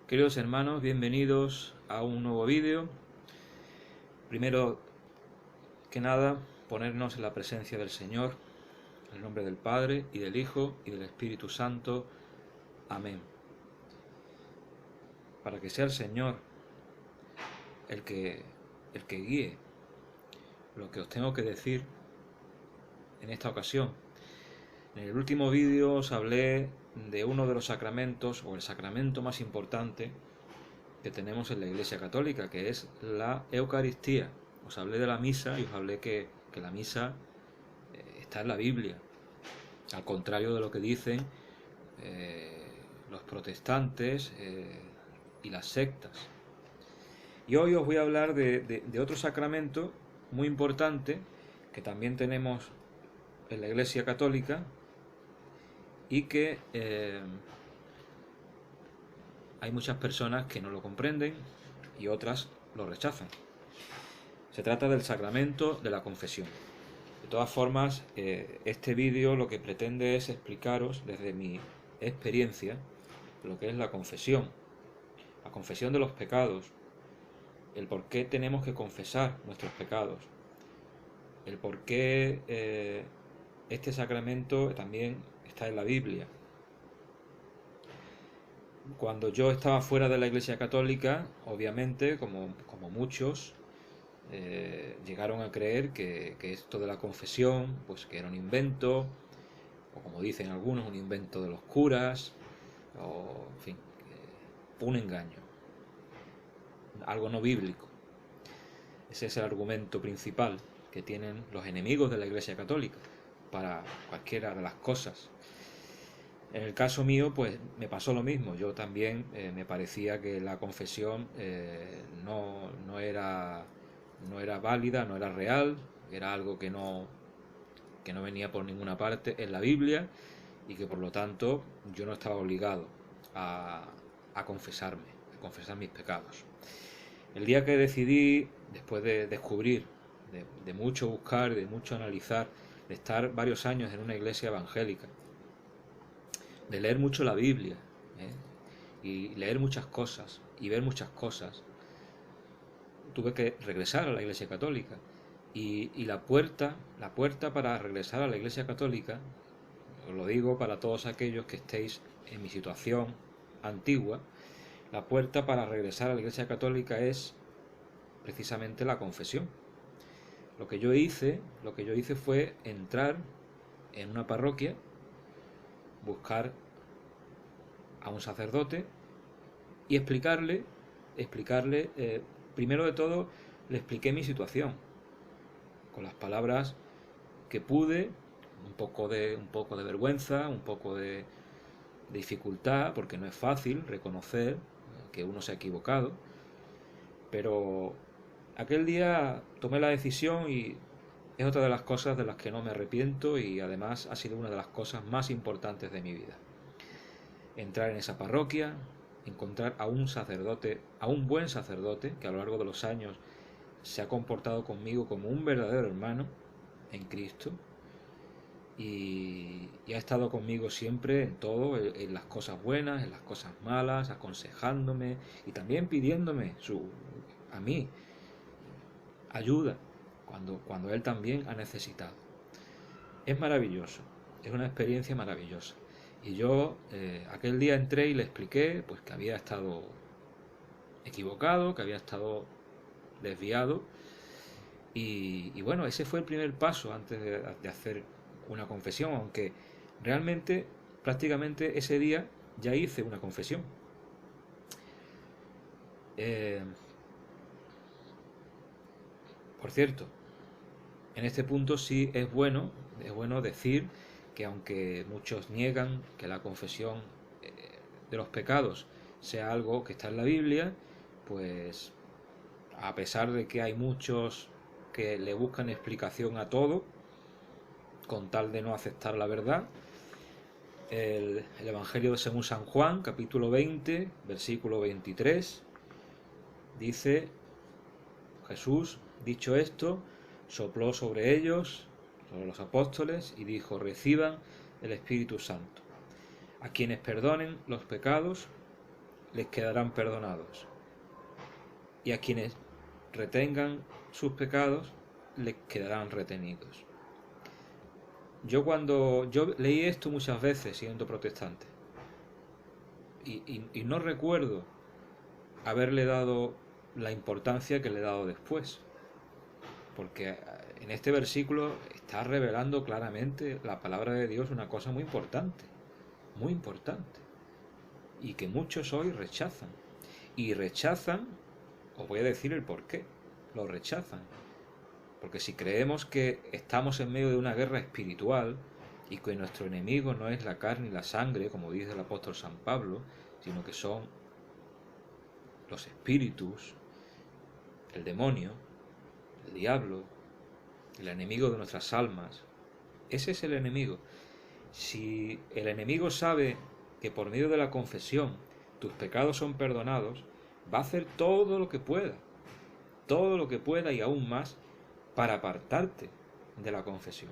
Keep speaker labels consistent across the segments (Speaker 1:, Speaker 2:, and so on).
Speaker 1: Queridos hermanos, bienvenidos a un nuevo vídeo. Primero que nada, ponernos en la presencia del Señor, en el nombre del Padre, y del Hijo, y del Espíritu Santo. Amén. Para que sea el Señor el que guíe lo que os tengo que decir en esta ocasión. En el último vídeo os hablé de uno de los sacramentos, o el sacramento más importante que tenemos en la Iglesia Católica, que es la Eucaristía. Os hablé de la misa y os hablé que la misa está en la Biblia, al contrario de lo que dicen los protestantes y las sectas. Y hoy os voy a hablar de otro sacramento muy importante que también tenemos en la Iglesia Católica y que hay muchas personas que no lo comprenden y otras lo rechazan. Se trata del sacramento de la confesión. De todas formas, este vídeo lo que pretende es explicaros desde mi experiencia lo que es la confesión de los pecados, el por qué tenemos que confesar nuestros pecados, el por qué este sacramento también está en la Biblia. Cuando yo estaba fuera de la Iglesia Católica, obviamente, como muchos, llegaron a creer que esto de la confesión, pues que era un invento, o como dicen algunos, un invento de los curas, o en fin, un engaño, algo no bíblico. Ese es el argumento principal que tienen los enemigos de la Iglesia Católica para cualquiera de las cosas. En el caso mío, pues me pasó lo mismo. Yo también me parecía que la confesión no era válida, no era real, era algo que no venía por ninguna parte en la Biblia y que por lo tanto yo no estaba obligado a confesar mis pecados. El día que decidí, después de descubrir, de mucho buscar, de mucho analizar, de estar varios años en una iglesia evangélica, de leer mucho la Biblia, y leer muchas cosas y ver muchas cosas, tuve que regresar a la Iglesia Católica. Y la puerta para regresar a la Iglesia Católica, os lo digo para todos aquellos que estéis en mi situación antigua, la puerta para regresar a la Iglesia Católica es precisamente la confesión. Lo que yo hice fue entrar en una parroquia, buscar a un sacerdote y explicarle, primero de todo, le expliqué mi situación con las palabras que pude, un poco de vergüenza, un poco de dificultad, porque no es fácil reconocer que uno se ha equivocado, pero aquel día tomé la decisión y es otra de las cosas de las que no me arrepiento, y además ha sido una de las cosas más importantes de mi vida. Entrar en esa parroquia, encontrar a un sacerdote, a un buen sacerdote, que a lo largo de los años se ha comportado conmigo como un verdadero hermano en Cristo, y ha estado conmigo siempre en todo, en las cosas buenas, en las cosas malas, aconsejándome y también pidiéndome a mí ayuda cuando él también ha necesitado. Es maravilloso, es una experiencia maravillosa. Y yo aquel día entré y le expliqué pues que había estado equivocado, que había estado desviado, y bueno, ese fue el primer paso antes de hacer una confesión, aunque realmente prácticamente ese día ya hice una confesión. Por cierto, en este punto sí es bueno decir que aunque muchos niegan que la confesión de los pecados sea algo que está en la Biblia, pues a pesar de que hay muchos que le buscan explicación a todo con tal de no aceptar la verdad, el Evangelio según San Juan, capítulo 20, versículo 23, dice: Jesús, dicho esto, sopló sobre ellos, sobre los apóstoles, y dijo: reciban el Espíritu Santo. A quienes perdonen los pecados, les quedarán perdonados. Y a quienes retengan sus pecados, les quedarán retenidos. Yo leí esto muchas veces siendo protestante, y no recuerdo haberle dado la importancia que le he dado después, porque en este versículo está revelando claramente la palabra de Dios una cosa muy importante, y que muchos hoy rechazan. Y rechazan, os voy a decir el por qué lo rechazan. Porque si creemos que estamos en medio de una guerra espiritual y que nuestro enemigo no es la carne y la sangre, como dice el apóstol San Pablo, sino que son los espíritus, el demonio, el diablo, el enemigo de nuestras almas, ese es el enemigo. Si el enemigo sabe que por medio de la confesión tus pecados son perdonados, va a hacer todo lo que pueda y aún más para apartarte de la confesión.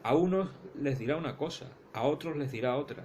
Speaker 1: A unos les dirá una cosa, a otros les dirá otra.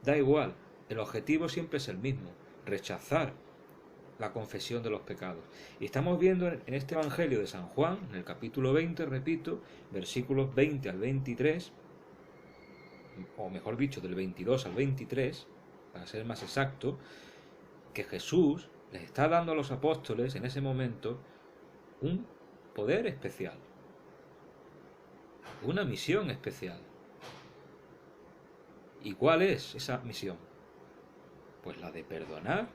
Speaker 1: Da igual, el objetivo siempre es el mismo, rechazar la confesión de los pecados. Y estamos viendo en este Evangelio de San Juan, en el capítulo 20, repito, versículos 20 al 23, o mejor dicho, del 22 al 23, para ser más exacto, que Jesús les está dando a los apóstoles en ese momento un poder especial, una misión especial. ¿Y cuál es esa misión? Pues la de perdonar.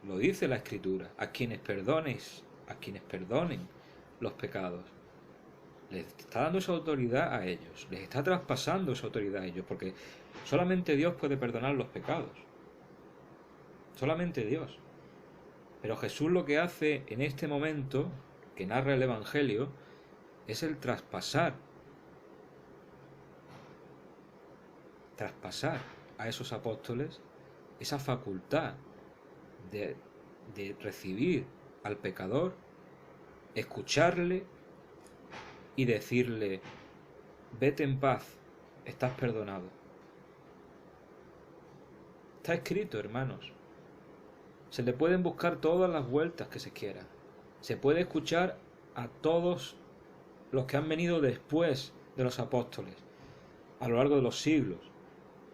Speaker 1: Lo dice la Escritura, a quienes perdonen los pecados. Les está dando esa autoridad a ellos, les está traspasando esa autoridad a ellos, porque solamente Dios puede perdonar los pecados. Solamente Dios. Pero Jesús lo que hace en este momento, que narra el Evangelio, es el traspasar a esos apóstoles esa facultad de recibir al pecador, escucharle y decirle: vete en paz, estás perdonado. Está escrito, hermanos. Se le pueden buscar todas las vueltas que se quiera. Se puede escuchar a todos los que han venido después de los apóstoles, a lo largo de los siglos,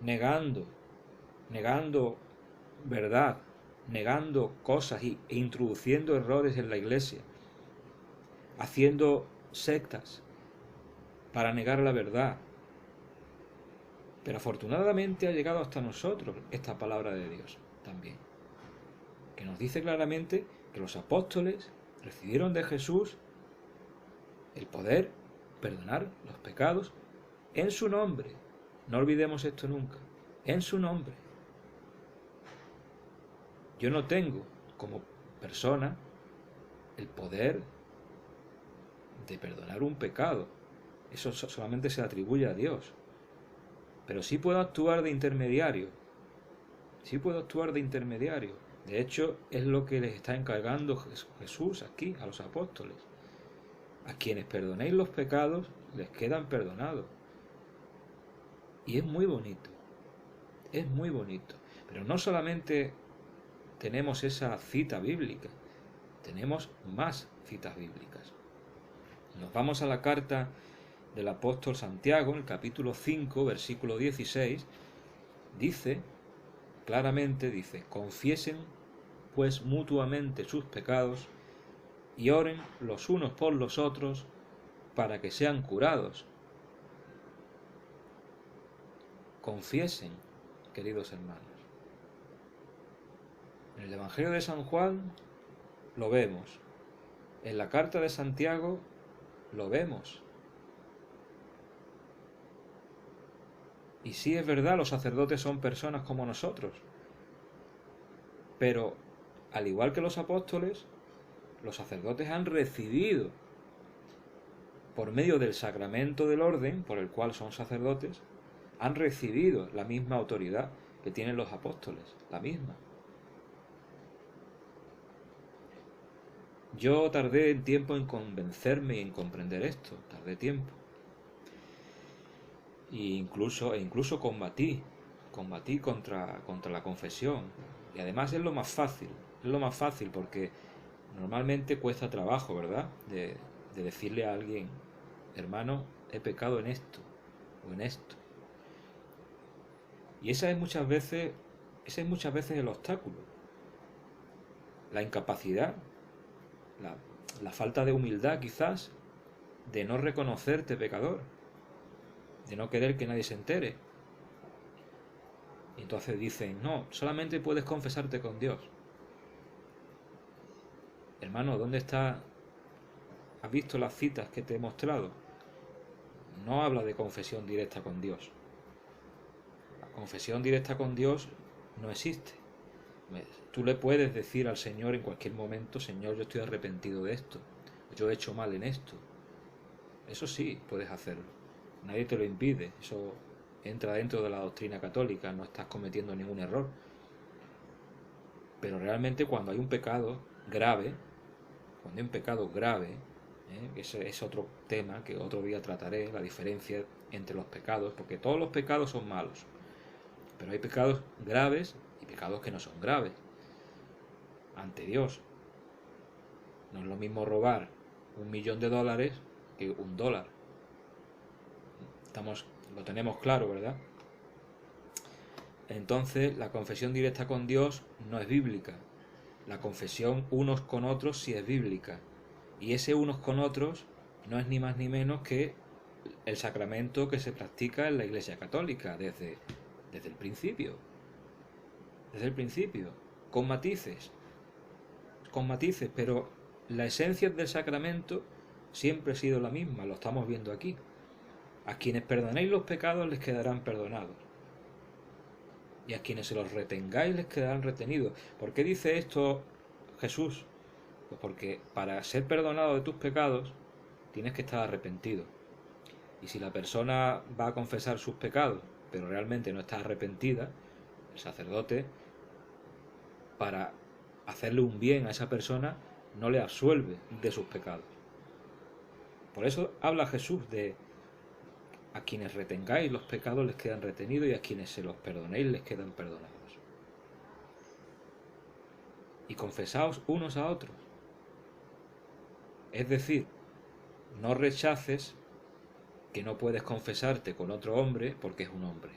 Speaker 1: negando verdad, negando cosas e introduciendo errores en la iglesia, haciendo sectas para negar la verdad. Pero afortunadamente ha llegado hasta nosotros esta palabra de Dios también, que nos dice claramente que los apóstoles recibieron de Jesús el poder perdonar los pecados en su nombre. No olvidemos esto nunca, en su nombre. Yo no tengo como persona el poder de perdonar un pecado. Eso solamente se atribuye a Dios. Pero sí puedo actuar de intermediario. De hecho, es lo que les está encargando Jesús aquí a los apóstoles. A quienes perdonéis los pecados, les quedan perdonados. Y es muy bonito. Pero no solamente tenemos esa cita bíblica, tenemos más citas bíblicas. Nos vamos a la carta del apóstol Santiago, en el capítulo 5, versículo 16, claramente, confiesen pues mutuamente sus pecados y oren los unos por los otros para que sean curados. Confiesen, queridos hermanos. En el Evangelio de San Juan lo vemos. En la carta de Santiago lo vemos. Y sí, es verdad, los sacerdotes son personas como nosotros. Pero, al igual que los apóstoles, los sacerdotes han recibido, por medio del sacramento del orden, por el cual son sacerdotes, han recibido la misma autoridad que tienen los apóstoles, la misma. Yo tardé tiempo en convencerme y en comprender esto, tardé tiempo. E incluso combatí combatir contra la confesión. Y además es lo más fácil porque normalmente cuesta trabajo, ¿verdad? De decirle a alguien, hermano, he pecado en esto o en esto. Y ese es muchas veces el obstáculo. La incapacidad, la falta de humildad quizás, de no reconocerte pecador, de no querer que nadie se entere. Y entonces dicen, no, solamente puedes confesarte con Dios. Hermano, ¿dónde está? ¿Has visto las citas que te he mostrado? No habla de confesión directa con Dios. La confesión directa con Dios no existe. Tú le puedes decir al Señor en cualquier momento, Señor, yo estoy arrepentido de esto, yo he hecho mal en esto. Eso sí, puedes hacerlo. Nadie te lo impide. Eso entra dentro de la doctrina católica, no estás cometiendo ningún error. Pero realmente cuando hay un pecado grave, ese es otro tema que otro día trataré, la diferencia entre los pecados, porque todos los pecados son malos, pero hay pecados graves y pecados que no son graves ante Dios. No es lo mismo robar $1.000.000 que $1. Lo tenemos claro, ¿verdad? Entonces la confesión directa con Dios no es bíblica. La confesión unos con otros sí es bíblica. Y ese unos con otros no es ni más ni menos que el sacramento que se practica en la Iglesia Católica desde el principio. Desde el principio. Con matices, pero la esencia del sacramento siempre ha sido la misma, lo estamos viendo aquí. A quienes perdonéis los pecados les quedarán perdonados. Y a quienes se los retengáis les quedarán retenidos. ¿Por qué dice esto Jesús? Pues porque para ser perdonado de tus pecados tienes que estar arrepentido. Y si la persona va a confesar sus pecados, pero realmente no está arrepentida, el sacerdote, para hacerle un bien a esa persona, no le absuelve de sus pecados. Por eso habla Jesús de a quienes retengáis los pecados les quedan retenidos y a quienes se los perdonéis les quedan perdonados. Y confesaos unos a otros. Es decir, no rechaces que no puedes confesarte con otro hombre porque es un hombre.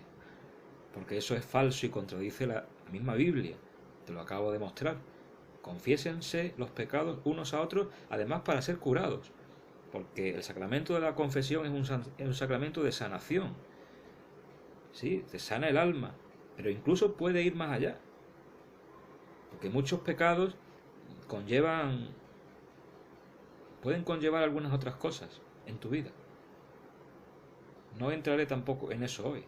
Speaker 1: Porque eso es falso y contradice la misma Biblia. Te lo acabo de mostrar. Confiésense los pecados unos a otros, además para ser curados. Porque el sacramento de la confesión es un sacramento de sanación. Sí, te sana el alma, pero incluso puede ir más allá. Porque muchos pecados pueden conllevar algunas otras cosas en tu vida. No entraré tampoco en eso hoy.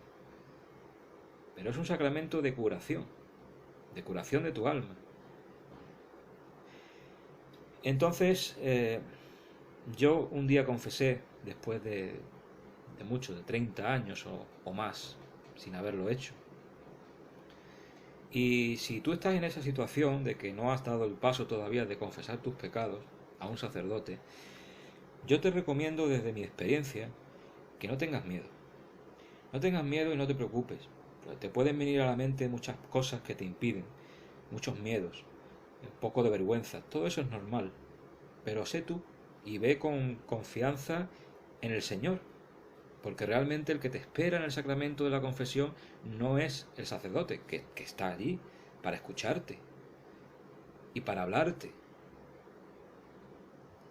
Speaker 1: Pero es un sacramento de curación de tu alma. Entonces, yo un día confesé, después de 30 años o más, sin haberlo hecho. Y si tú estás en esa situación de que no has dado el paso todavía de confesar tus pecados a un sacerdote, yo te recomiendo desde mi experiencia que no tengas miedo. No tengas miedo y no te preocupes. Te pueden venir a la mente muchas cosas que te impiden, muchos miedos, un poco de vergüenza. Todo eso es normal. Pero sé tú y ve con confianza en el Señor. Porque realmente el que te espera en el sacramento de la confesión no es el sacerdote, que está allí para escucharte y para hablarte,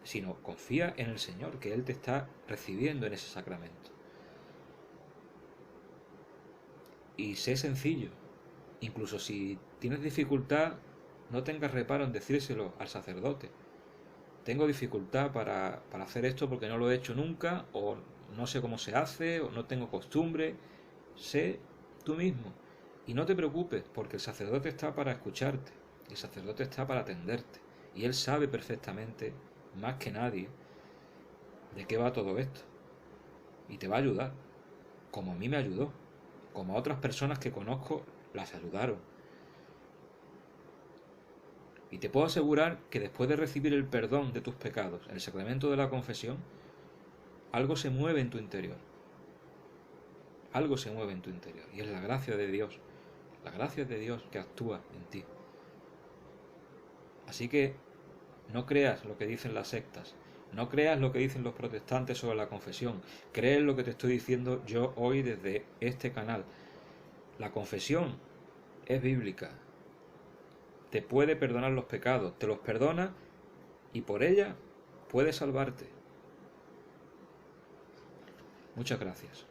Speaker 1: sino confía en el Señor, que Él te está recibiendo en ese sacramento. Y sé sencillo. Incluso si tienes dificultad, no tengas reparo en decírselo al sacerdote. Tengo dificultad para hacer esto porque no lo he hecho nunca, o no sé cómo se hace, o no tengo costumbre. Sé tú mismo. Y no te preocupes, porque el sacerdote está para escucharte. El sacerdote está para atenderte. Y él sabe perfectamente, más que nadie, de qué va todo esto. Y te va a ayudar, como a mí me ayudó, como a otras personas que conozco las ayudaron. Y te puedo asegurar que después de recibir el perdón de tus pecados, el sacramento de la confesión, algo se mueve en tu interior. Algo se mueve en tu interior. Y es la gracia de Dios La gracia de Dios que actúa en ti. Así que no creas lo que dicen las sectas, no creas lo que dicen los protestantes sobre la confesión, cree lo que te estoy diciendo yo hoy desde este canal. La confesión es bíblica, te puede perdonar los pecados, te los perdona y por ella puede salvarte. Muchas gracias.